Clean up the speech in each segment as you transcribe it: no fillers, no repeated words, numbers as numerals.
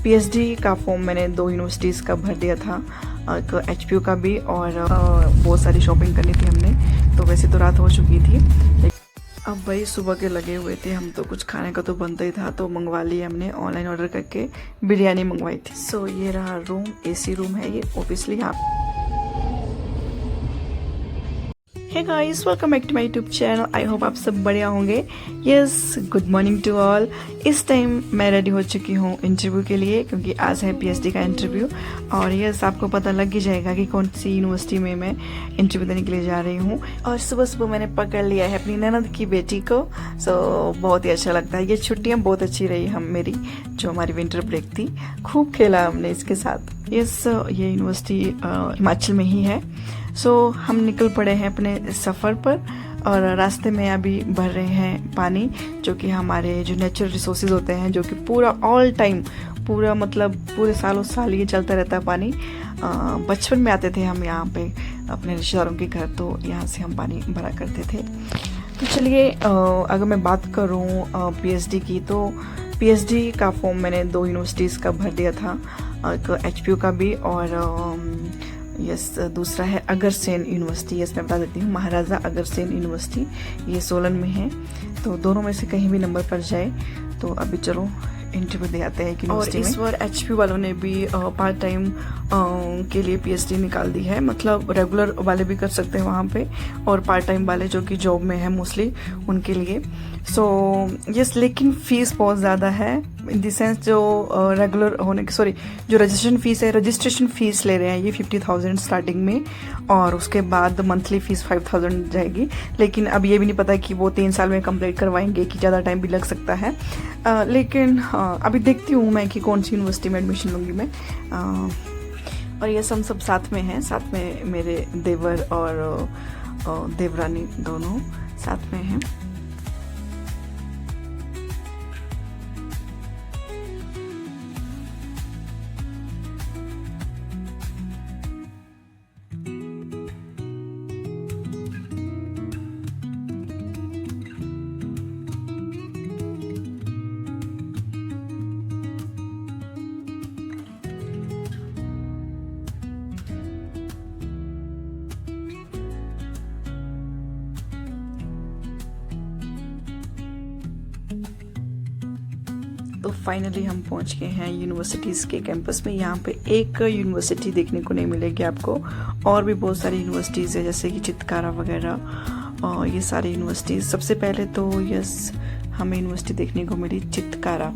PhD का form मैंने 2 universities का भर दिया था, एक एचपीयू का भी, और बहुत सारी शॉपिंग करनी थी हमने। तो वैसे तो रात हो चुकी थी, लेकिन अब भाई सुबह के लगे हुए थे हम, तो कुछ खाने का तो बनता ही था, तो मंगवा लिया हमने ऑनलाइन ऑर्डर करके, बिरयानी मंगवाई थी। सो ये रहा रूम, एसी रूम है ये ऑब्वियसली। आप hey guys, welcome back to my YouTube channel. I hope आप सब बढ़िया होंगे। Yes, good morning to all. इस टाइम मैं रेडी हो चुकी हूँ इंटरव्यू के लिए, क्योंकि आज है पीएचडी का इंटरव्यू। और यस, आपको पता लग ही जाएगा कि कौन सी यूनिवर्सिटी में मैं इंटरव्यू देने के लिए जा रही हूँ। और सुबह सुबह मैंने पकड़ लिया है अपनी ननद की बेटी को। सो बहुत ही अच्छा लगता है। ये छुट्टियाँ बहुत अच्छी रही हम मेरी, जो हमारी विंटर ब्रेक थी, खूब खेला हमने इसके साथ। यस, ये यूनिवर्सिटी हिमाचल में ही है। सो हम निकल पड़े हैं अपने सफ़र पर, और रास्ते में अभी भर रहे हैं पानी, जो कि हमारे जो नेचुरल रिसोर्सेज होते हैं, जो कि पूरा ऑल टाइम, पूरा मतलब पूरे सालों साल ये चलता रहता है पानी। बचपन में आते थे हम यहाँ पे अपने रिश्तेदारों के घर, तो यहाँ से हम पानी भरा करते थे। तो चलिए, अगर मैं बात करूँ पीएचडी की, तो पीएचडी का फॉर्म मैंने 2 यूनिवर्सिटीज़ का भर दिया था, एक एचपीयू का भी, और यस दूसरा है अगरसेन यूनिवर्सिटी। यस, मैं बता देती हूँ, महाराजा अगरसेन यूनिवर्सिटी, ये सोलन में है। तो दोनों में से कहीं भी नंबर पर जाए। तो अभी चलो इंटरव्यू दे आते हैं यूनिवर्सिटी में। और इस बार एचपी वालों ने भी पार्ट टाइम के लिए पीएचडी निकाल दी है, मतलब रेगुलर वाले भी कर सकते हैं वहाँ पे, और पार्ट टाइम वाले जो कि जॉब में है मोस्टली, उनके लिए। सो यस, लेकिन फीस बहुत ज़्यादा है, इन द सेंस जो रेगुलर होने की, सॉरी, जो रजिस्ट्रेशन फीस ले रहे हैं ये 50,000 स्टार्टिंग में, और उसके बाद मंथली फीस 5,000 जाएगी। लेकिन अब ये भी नहीं पता कि वो 3 साल में कंप्लीट करवाएंगे कि ज़्यादा टाइम भी लग सकता है। लेकिन अभी देखती हूँ मैं कि कौन सी यूनिवर्सिटी में एडमिशन लूँगी मैं। और ये हम सब साथ में हैं, साथ में मेरे देवर और देवरानी दोनों साथ में हैं। तो फाइनली हम पहुंच गए हैं यूनिवर्सिटीज़ के कैंपस में। यहाँ पे एक यूनिवर्सिटी देखने को नहीं मिलेगी आपको, और भी बहुत सारी यूनिवर्सिटीज़ है, जैसे कि चितकारा वगैरह, और ये सारी यूनिवर्सिटीज़। सबसे पहले तो यस, हमें यूनिवर्सिटी देखने को मिली चितकारा,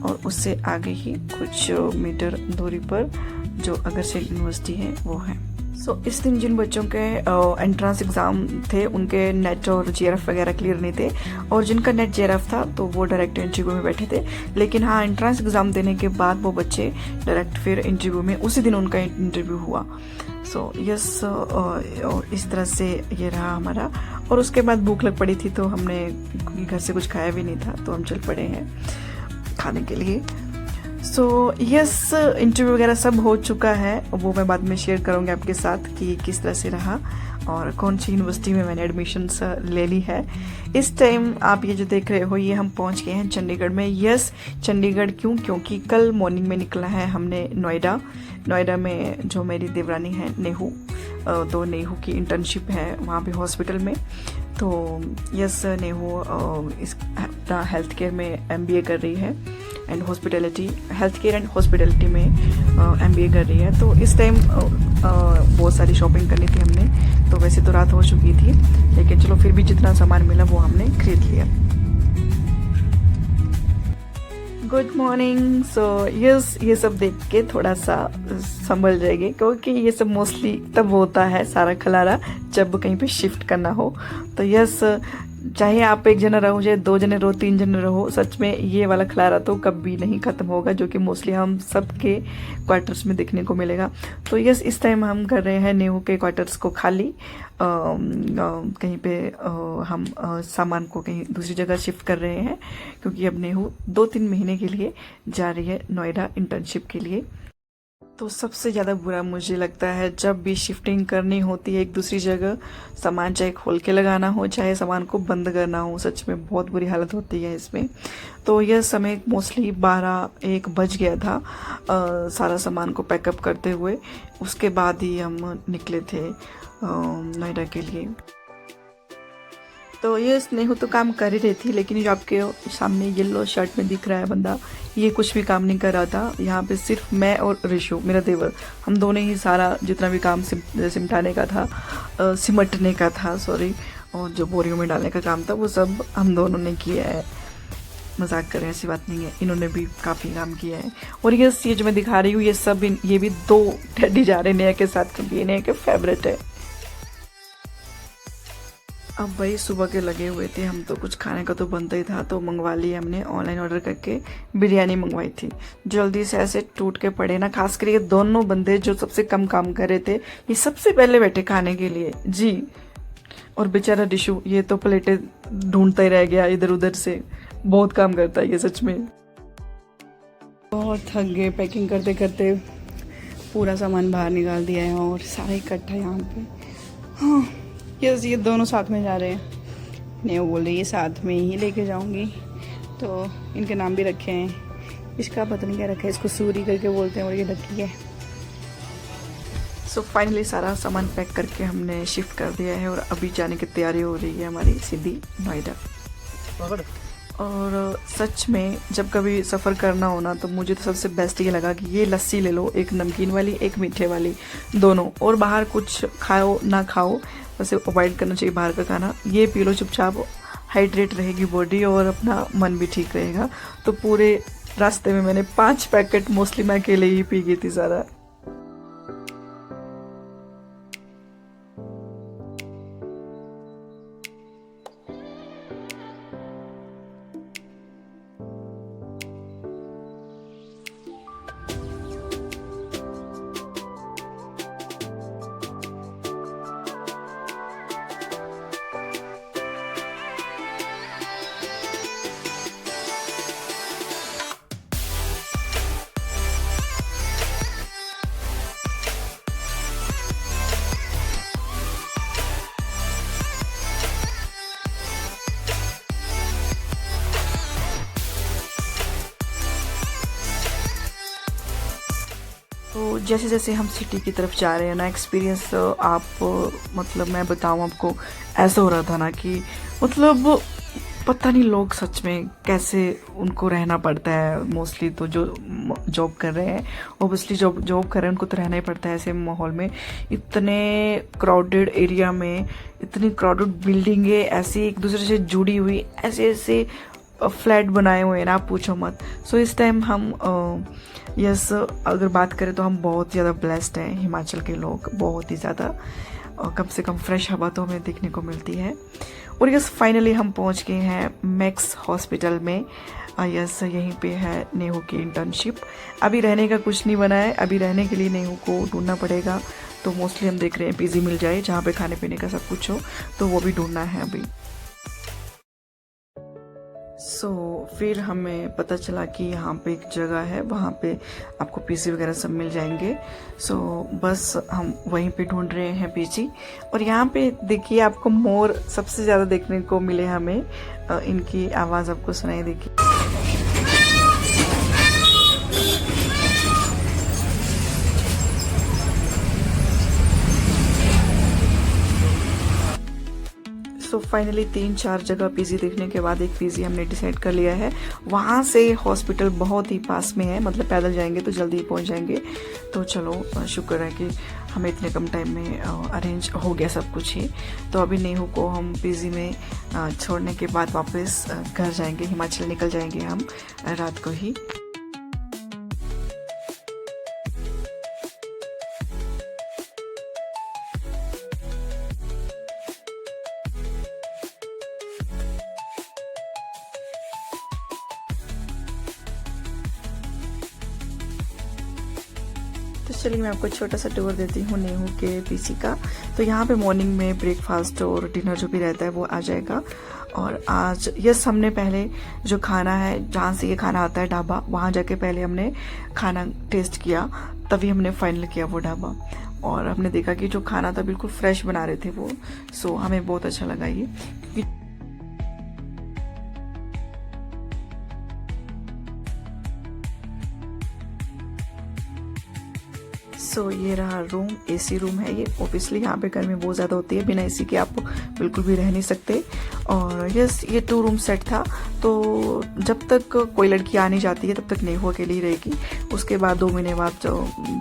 और उससे आगे ही कुछ मीटर दूरी पर जो अगरसेन यूनिवर्सिटी है वो है। सो इस दिन जिन बच्चों के एंट्रेंस एग्ज़ाम थे, उनके नेट और जेआरएफ वगैरह क्लियर नहीं थे, और जिनका नेट जेआरएफ था तो वो डायरेक्ट इंटरव्यू में बैठे थे। लेकिन हाँ, एंट्रेंस एग्ज़ाम देने के बाद वो बच्चे डायरेक्ट फिर इंटरव्यू में, उसी दिन उनका इंटरव्यू हुआ। सो यस, इस तरह से ये रहा हमारा। और उसके बाद भूख लग पड़ी थी, तो हमने, क्योंकि घर से कुछ खाया भी नहीं था, तो हम चल पड़े हैं खाने के लिए। सो यस, इंटरव्यू वगैरह सब हो चुका है, वो मैं बाद में शेयर करूँगी आपके साथ कि किस तरह से रहा और कौन सी यूनिवर्सिटी में मैंने एडमिशन ले ली है। इस टाइम आप ये जो देख रहे हो, ये हम पहुंच गए हैं चंडीगढ़ में। यस, चंडीगढ़ क्यों? क्योंकि कल मॉर्निंग में निकला है हमने नोएडा में जो मेरी देवरानी है नेहू, तो नेहू की इंटर्नशिप है वहाँ पे हॉस्पिटल में। तो यस, नेहू इस अपना हेल्थ केयर में एमबीए कर रही है, and health care and hospitality में एमबीए कर रही है। तो इस टाइम बहुत सारी शॉपिंग करनी थी हमने, तो वैसे तो रात हो चुकी थी, लेकिन चलो फिर भी जितना सामान मिला वो हमने खरीद लिया। Good morning. सो यस, ये सब देख के थोड़ा सा संभल जाएगी, क्योंकि ये सब मोस्टली तब होता है सारा खलारा जब कहीं पे शिफ्ट करना हो। तो यस, चाहे आप 1 जना रहो, चाहे 2 जने रहो, 3 जने रहो, सच में ये वाला खलारा तो कभी नहीं ख़त्म होगा, जो कि मोस्टली हम सबके क्वार्टर्स में देखने को मिलेगा। तो यस, इस टाइम हम कर रहे हैं नेहू के क्वार्टर्स को खाली। कहीं पे हम सामान को कहीं दूसरी जगह शिफ्ट कर रहे हैं, क्योंकि अब नेहू 2-3 महीने के लिए जा रही है नोएडा इंटर्नशिप के लिए। तो सबसे ज़्यादा बुरा मुझे लगता है जब भी शिफ्टिंग करनी होती है एक दूसरी जगह, सामान चाहे खोल के लगाना हो चाहे सामान को बंद करना हो, सच में बहुत बुरी हालत होती है इसमें। तो यह समय मोस्टली 12-1 बज गया था सारा सामान को पैकअप करते हुए। उसके बाद ही हम निकले थे नोएडा के लिए। तो ये स्नेहू तो काम कर ही रही थी, लेकिन जो आपके सामने येलो शर्ट में दिख रहा है बंदा, ये कुछ भी काम नहीं कर रहा था। यहाँ पे सिर्फ मैं और ऋषु, मेरा देवर, हम दोनों ही सारा जितना भी काम सिमटाने का था, सिमटने का था सॉरी, और जो बोरियों में डालने का काम था वो सब हम दोनों ने किया है। मजाक करें, ऐसी बात नहीं है, इन्होंने भी काफ़ी काम किया है। और ये जो मैं दिखा रही हूँ ये सब ये भी 2 टेडी जा रहे हैं नेहा के साथ, क्योंकि ये नेहा के फेवरेट है। अब वही सुबह के लगे हुए थे हम, तो कुछ खाने का तो बनता ही था, तो मंगवा लिया हमने ऑनलाइन ऑर्डर करके। बिरयानी मंगवाई थी, जल्दी से ऐसे टूट के पड़े ना, खास कर ये दोनों बंदे जो सबसे कम काम कर रहे थे, ये सबसे पहले बैठे खाने के लिए जी। और बेचारा डिशू ये तो प्लेटें ढूंढता ही रह गया इधर उधर से, बहुत काम करता है ये सच में। बहुत थक गए पैकिंग करते करते, पूरा सामान बाहर निकाल दिया है और सारा इकट्ठा यहाँ पे। हाँ यस, ये दोनों साथ में जा रहे हैं। नहीं वो बोल रही है साथ में ही लेके जाऊंगी, तो इनके नाम भी रखे हैं। इसका पता नहीं क्या रखा है, इसको सूरी करके बोलते हैं और ये रखी है। सो फाइनली सारा सामान पैक करके हमने शिफ्ट कर दिया है और अभी जाने की तैयारी हो रही है हमारी सीधी नोएडा। और सच में जब कभी सफ़र करना हो ना, तो मुझे तो सबसे बेस्ट ये लगा कि ये लस्सी ले लो, एक नमकीन वाली एक मीठे वाली, दोनों, और बाहर कुछ खाओ ना खाओ, वैसे अवॉइड करना चाहिए बाहर का खाना। ये पी लो चुपचाप, हाइड्रेट रहेगी बॉडी और अपना मन भी ठीक रहेगा। तो पूरे रास्ते में मैंने 5 पैकेट मोस्टली मैं अकेले ही पी गई थी सारा। तो जैसे जैसे हम सिटी की तरफ जा रहे हैं ना, एक्सपीरियंस आप मतलब मैं बताऊं आपको, ऐसा हो रहा था ना कि मतलब पता नहीं लोग सच में कैसे उनको रहना पड़ता है। मोस्टली तो जो जॉब कर रहे हैं, ओबियसली जॉब कर रहे हैं, उनको तो रहना ही पड़ता है ऐसे माहौल में, इतने क्राउडेड एरिया में, इतनी क्राउडेड बिल्डिंगें ऐसी एक दूसरे से जुड़ी हुई, ऐसे ऐसे फ्लैट बनाए हुए हैं ना, आप पूछो मत। सो इस टाइम हम यस अगर बात करें तो हम बहुत ज़्यादा ब्लेस्ड हैं, हिमाचल के लोग बहुत ही ज़्यादा, कम से कम फ्रेश हवा तो हमें देखने को मिलती है। और यस फाइनली हम पहुंच गए हैं मैक्स हॉस्पिटल में। यस यहीं पे है नेहू की इंटर्नशिप। अभी रहने का कुछ नहीं बना है, अभी रहने के लिए नेहू को ढूंढना पड़ेगा। तो मोस्टली हम देख रहे हैं पीजी मिल जाए जहाँ पे खाने पीने का सब कुछ हो, तो वो भी ढूंढना है अभी। फिर हमें पता चला कि यहाँ पे एक जगह है, वहाँ पे आपको पीजी वगैरह सब मिल जाएंगे। बस हम वहीं पे ढूंढ रहे हैं पीजी। और यहाँ पे देखिए आपको मोर सबसे ज़्यादा देखने को मिले हमें, इनकी आवाज़ आपको सुनाई देगी। तो फाइनली 3-4 जगह पीजी देखने के बाद एक पीजी हमने डिसाइड कर लिया है। वहाँ से हॉस्पिटल बहुत ही पास में है, मतलब पैदल जाएंगे तो जल्दी ही पहुँच जाएंगे। तो चलो शुक्र है कि हमें इतने कम टाइम में अरेंज हो गया सब कुछ ही। तो अभी नेहू को हम पीजी में छोड़ने के बाद वापस घर जाएंगे, हिमाचल निकल जाएंगे हम रात को ही। तो चलिए मैं आपको छोटा सा टूर देती हूँ नेहू के पीसी का। तो यहाँ पे मॉर्निंग में ब्रेकफास्ट और डिनर जो भी रहता है वो आ जाएगा। और आज यस हमने पहले जो खाना है, जहाँ से ये खाना आता है ढाबा, वहाँ जाके पहले हमने खाना टेस्ट किया, तभी हमने फाइनल किया वो ढाबा। और हमने देखा कि जो खाना था बिल्कुल फ्रेश बना रहे थे वो। सो हमें बहुत अच्छा लगा ये। सो ये रहा रूम, एसी रूम है ये। ऑब्वियसली यहाँ पे गर्मी बहुत ज़्यादा होती है, बिना एसी के आप बिल्कुल भी रह नहीं सकते। और यस ये 2 रूम सेट था। तो जब तक कोई लड़की आ नहीं जाती है तब तक नेहू अकेली रहेगी। उसके बाद 2 महीने बाद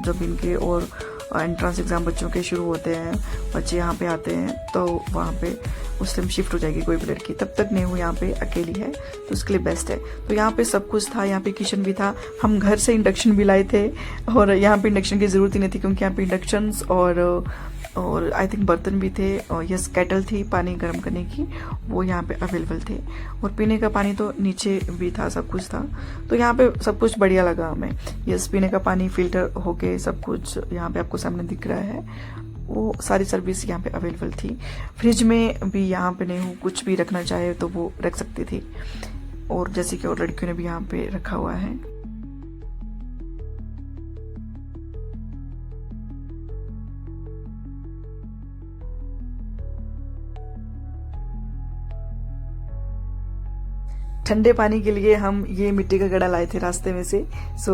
जब इनके और एंट्रेंस एग्ज़ाम बच्चों के शुरू होते हैं, बच्चे यहाँ पे आते हैं, तो वहाँ पे उस टाइम शिफ्ट हो जाएगी कोई भी लड़की। तब तक नेहू यहाँ पे अकेली है, तो उसके लिए बेस्ट है। तो यहाँ पे सब कुछ था, यहाँ पे किचन भी था। हम घर से इंडक्शन भी लाए थे, और यहाँ पे इंडक्शन की ज़रूरत ही नहीं थी क्योंकि यहाँ पे इंडक्शंस और आई थिंक बर्तन भी थे, और यस केटल थी पानी गर्म करने की, वो यहाँ पे अवेलेबल थे। और पीने का पानी तो नीचे भी था, सब कुछ था। तो यहाँ पे सब कुछ बढ़िया लगा हमें। यस पीने का पानी फिल्टर होके सब कुछ यहाँ पे आपको सामने दिख रहा है, वो सारी सर्विस यहाँ पे अवेलेबल थी। फ्रिज में भी यहाँ पे नहीं, कुछ भी रखना चाहे तो वो रख सकती थी, और जैसे कि और लड़कियों ने भी यहाँ पे रखा हुआ है। ठंडे पानी के लिए हम ये मिट्टी का घड़ा लाए थे रास्ते में से। सो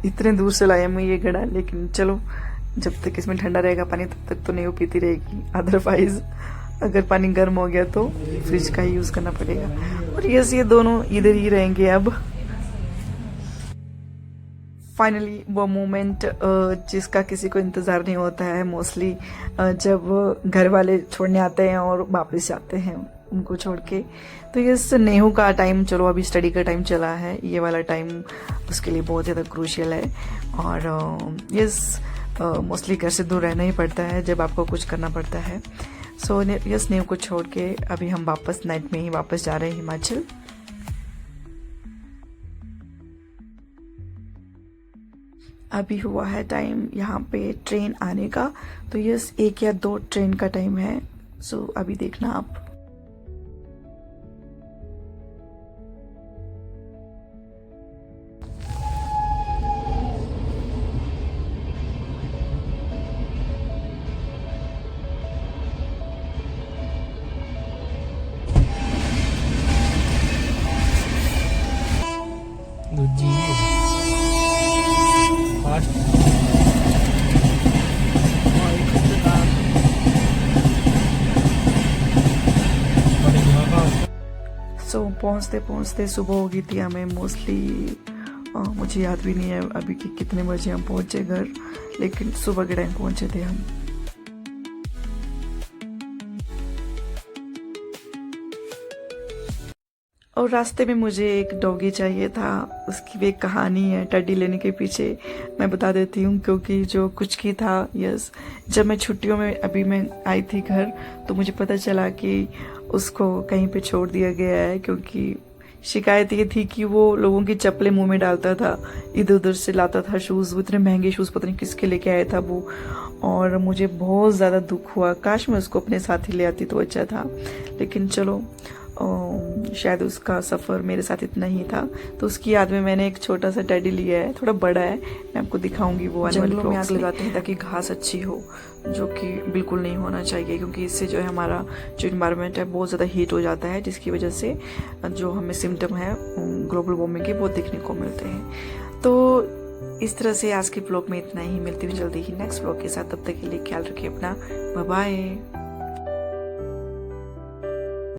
इतने दूर से लाए हम ये घड़ा, लेकिन चलो जब तक इसमें ठंडा रहेगा पानी तब तक तो नहीं पीती रहेगी। अदरवाइज अगर पानी गर्म हो गया तो फ्रिज का ही यूज़ करना पड़ेगा। और यस ये दोनों इधर ही रहेंगे अब। फाइनली वो मोमेंट जिसका किसी को इंतज़ार नहीं होता है मोस्टली, जब घर वाले छोड़ने आते हैं और वापस जाते हैं उनको छोड़ के। तो यस नेहू का टाइम, चलो अभी स्टडी का टाइम चला है, ये वाला टाइम उसके लिए बहुत ज़्यादा क्रूशियल है। और यस मोस्टली घर से दूर रहना ही पड़ता है जब आपको कुछ करना पड़ता है। सो यस नेहू को छोड़ के अभी हम वापस नाइट में ही वापस जा रहे हैं हिमाचल। अभी हुआ है टाइम यहाँ पे ट्रेन आने का, तो यस 1 या 2 ट्रेन का टाइम है। सो अभी देखना आप। दूजी फास्ट सो पहुँचते पहुँचते सुबह हो गई थी हमें मोस्टली। मुझे याद भी नहीं है अभी कि कितने बजे हम पहुँचे घर, लेकिन सुबह के टाइम पहुँचे थे हम। और रास्ते में मुझे एक डॉगी चाहिए था, उसकी भी एक कहानी है टेडी लेने के पीछे, मैं बता देती हूँ। क्योंकि जो कुछ की था, यस जब मैं छुट्टियों में अभी मैं आई थी घर, तो मुझे पता चला कि उसको कहीं पे छोड़ दिया गया है। क्योंकि शिकायत ये थी कि वो लोगों की चप्पलें मुंह में डालता था, इधर उधर से लाता था शूज़, वो इतने महंगे शूज़ पता नहीं किसके लेके आया था वो। और मुझे बहुत ज़्यादा दुख हुआ, काश मैं उसको अपने साथ ही ले आती तो अच्छा था। लेकिन चलो शायद उसका सफ़र मेरे साथ इतना ही था। तो उसकी याद में मैंने एक छोटा सा टेडी लिया है, थोड़ा बड़ा है, मैं आपको दिखाऊंगी वो। जंगलों में आग लगाते हैं ताकि घास अच्छी हो, जो कि बिल्कुल नहीं होना चाहिए, क्योंकि इससे जो है हमारा जो इन्वायरमेंट है बहुत ज़्यादा हीट हो जाता है, जिसकी वजह से जो हमें सिम्टम है ग्लोबल वार्मिंग के वो देखने को मिलते हैं। तो इस तरह से आज के ब्लॉग में इतना ही। मिलती हुई जल्दी ही नेक्स्ट ब्लॉग के साथ, तब तक के लिए ख्याल रखिए अपना। Bye bye.